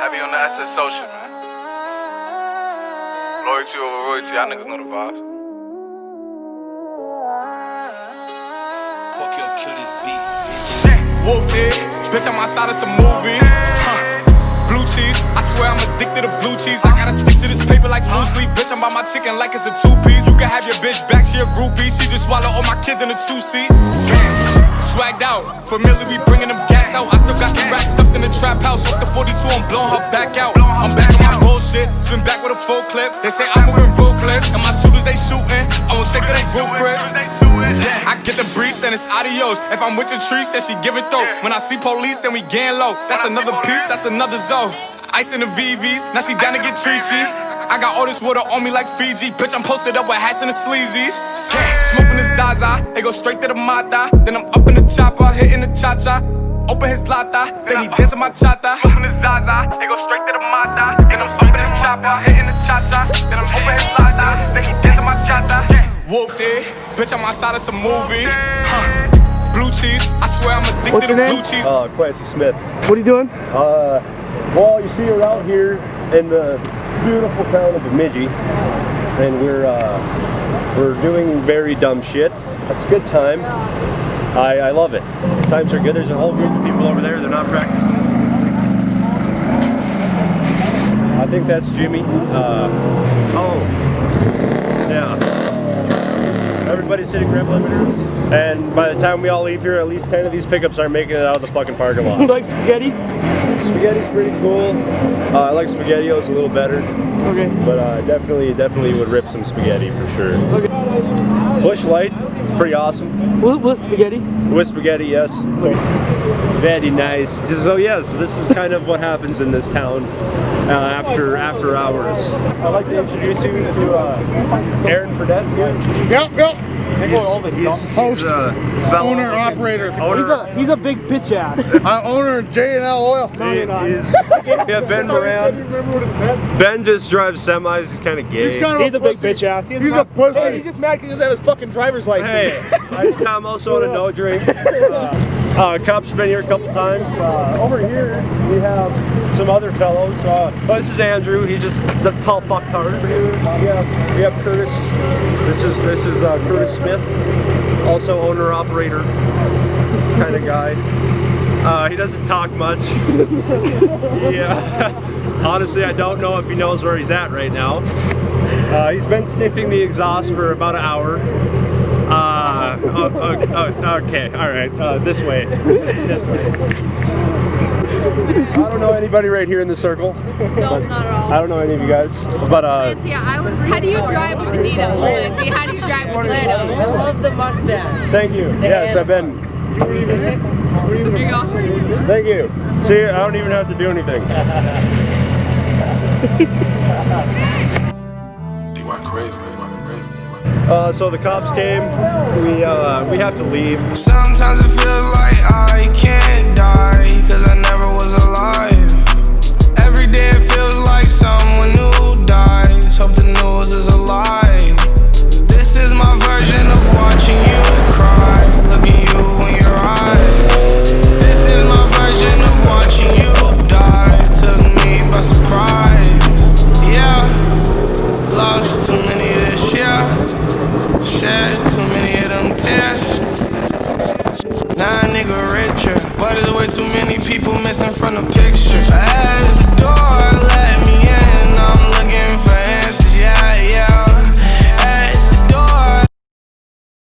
Heavy on the SSO shit, man. Loyalty over royalty, y'all niggas know the vibes. Fuck your kill this beat. Whooped it, bitch, I'm outside of some movie. Blue cheese, I swear I'm addicted to blue cheese. I gotta stick to this paper like blue sleep. Bitch, I'm by my chicken like it's a two-piece. You can have your bitch back, she a groupie. She just swallow all my kids in a two-seat. Swagged out, familiar, we bringing them gas out. I still got some racks stuffed in the trap house. Off the 42, I'm blowing her back out. I'm back on my bullshit, spin back with a full clip. They say I'm moving ruthless, and my shooters, they shooting. I won't take it, they roof Chris. I get the breeze, then it's adios. If I'm with your trees, then she give it though. When I see police, then we gang low. That's another piece, that's another zone. Ice in the VVs, now she down to get treachy. I got all this water on me like Fiji. Bitch, I'm posted up with hats and the sleazies. Smoking the Zaza, they go straight to the Mata. Then I'm up in the chopper, hitting the cha-cha. Open his lata, then he dancing my chata. Smoking the Zaza, they go straight to the Mata. Then I'm up in the chopper, hitting the cha-cha. Then I'm open his lata, then he dancing my chata. Whooped it, bitch, I'm outside of some movie. Blue cheese, I swear I'm addicted to blue cheese. Clancy Smith. What are you doing? Well, you see, we're out here in the beautiful town of Bemidji, and we're doing very dumb shit. It's a good time. I love it. Times are good. There's a whole group of people over there. They're not practicing. I think that's Jimmy. Oh, yeah. Everybody's hitting rev limiters, and by the time we all leave here, at least 10 of these pickups are making it out of the fucking parking lot. You like spaghetti? Spaghetti's pretty cool. I like SpaghettiOs a little better. Okay. But definitely would rip some spaghetti for sure. Okay. Bush Light, it's pretty awesome. With spaghetti? With spaghetti, yes. Okay. Very nice. So yes, this is kind of what happens in this town after hours. I'd like to introduce you to Aaron Fredette. Yep. He's fellow Owner, operator. He's a big bitch ass. Owner of J&L Oil. Yeah, Ben Moran. Ben just drives semis. He's kind of gay. He's a big bitch ass. He's a pussy. Hey, he's just mad because he doesn't have his fucking driver's license. Hey, I'm also on a no drink. Cop's been here a couple times. Over here we have some other fellows. This is Andrew. He's just the tall fucktard. We have Curtis. This is Curtis Smith, also owner operator kind of guy. He doesn't talk much. Yeah. Honestly, I don't know if he knows where he's at right now. He's been sniffing the exhaust for about an hour. Okay, all right, this way. This way. I don't know anybody right here in the circle. No, not at all. I don't know any of you guys, but Nancy, how do you drive with the Dito? Nancy, how do you drive with the Dito? I love the mustache. thank you. Yes, I've been. There you go. Thank you. See, I don't even have to do anything. D-Y crazy. So the cops came. We have to leave. Sometimes it feels like I can't die, cause I never was alive. Every day it feels like someone new dies. Hope the news is a lie. This is my version of watching you cry. Look at you in your eyes. This is my version of watching you die. Took me by surprise. Yeah, lost too many this year. Shed too many of them tears. Now a nigga richer, but there's way too many people missing from the picture.